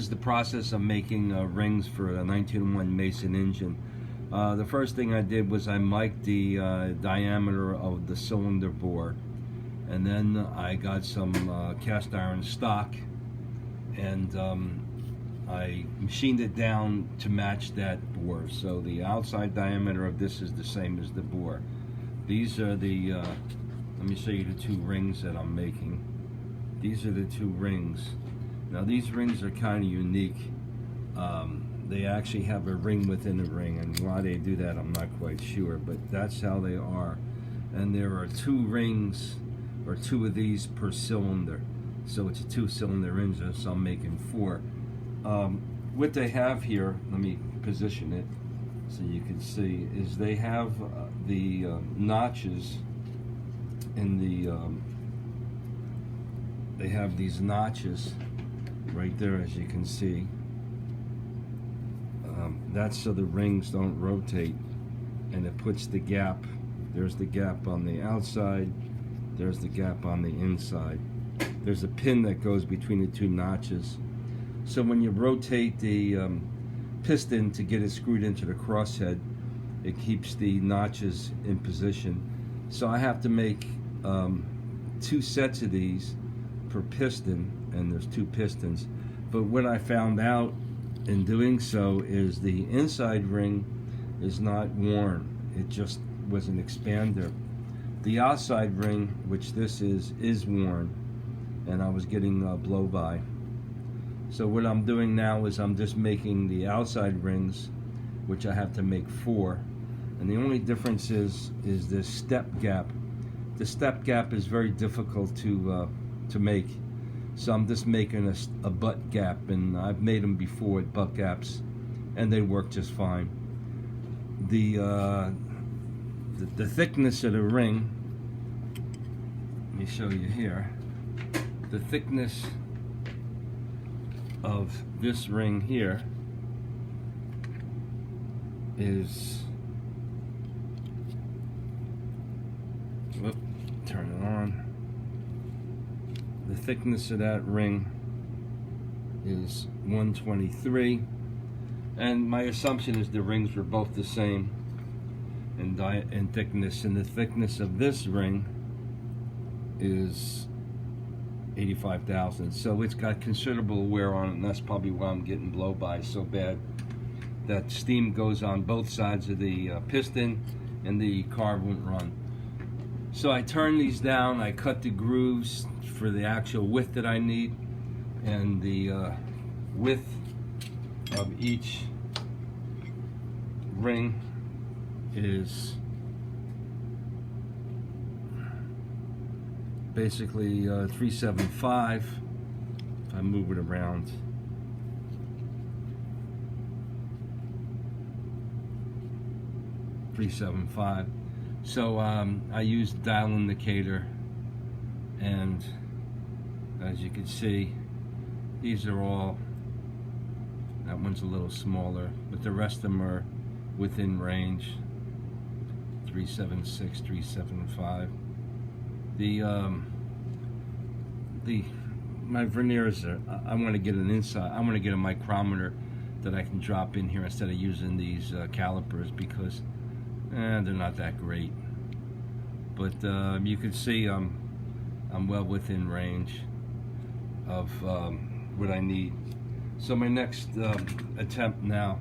This is the process of making rings for a 1901 Mason engine. The first thing I did was I mic'd the diameter of the cylinder bore, and then I got some cast iron stock, and I machined it down to match that bore. So the outside diameter of this is the same as the bore. These are the, let me show you the two rings that I'm making. These are the two rings. Now these rings are kind of unique. They actually have a ring within a ring, and why they do that I'm not quite sure, but that's how they are. And there are two rings, or two of these per cylinder. So it's a two-cylinder engine, so I'm making four. What they have here, let me position it so you can see, is they have the notches in the, they have these notches right there, as you can see. That's so the rings don't rotate, and it puts the gap. There's the gap on the outside, there's the gap on the inside. There's a pin that goes between the two notches. So when you rotate the piston to get it screwed into the crosshead, it keeps the notches in position. So I have to make two sets of these per piston, and there's two pistons. But what I found out in doing so is the inside ring is not worn. It just was an expander. The outside ring, which this is worn, and I was getting blow by. So what I'm doing now is I'm just making the outside rings, which I have to make four. And the only difference is this step gap. The step gap is very difficult to make. So I'm just making a butt gap, and I've made them before at butt gaps, and they work just fine. The thickness of the ring, let me show you here. The thickness of this ring here is, turn it on. The thickness of that ring is 123, and my assumption is the rings were both the same in thickness, and the thickness of this ring is 85 thousandths. So it's got considerable wear on it, and that's probably why I'm getting blow by so bad. That steam goes on both sides of the piston, and the car won't run. So I turn these down, I cut the grooves for the actual width that I need, and the width of each ring is basically 375. If I move it around, .375. So I use dial indicator, and as you can see, these are all, that one's a little smaller, but the rest of them are within range. 376, 375. My verniers are, I want to get an inside, I want to get a micrometer that I can drop in here instead of using these calipers, because they're not that great. But you can see I'm well within range of what I need. So my next attempt now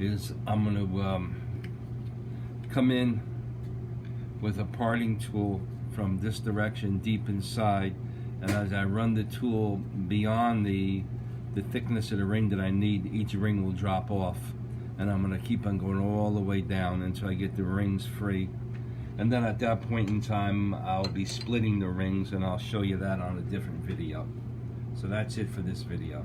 is I'm going to come in with a parting tool from this direction deep inside, and as I run the tool beyond the thickness of the ring that I need, each ring will drop off, and I'm going to keep on going all the way down until I get the rings free. And then at that point in time, I'll be splitting the rings, and I'll show you that on a different video. So that's it for this video.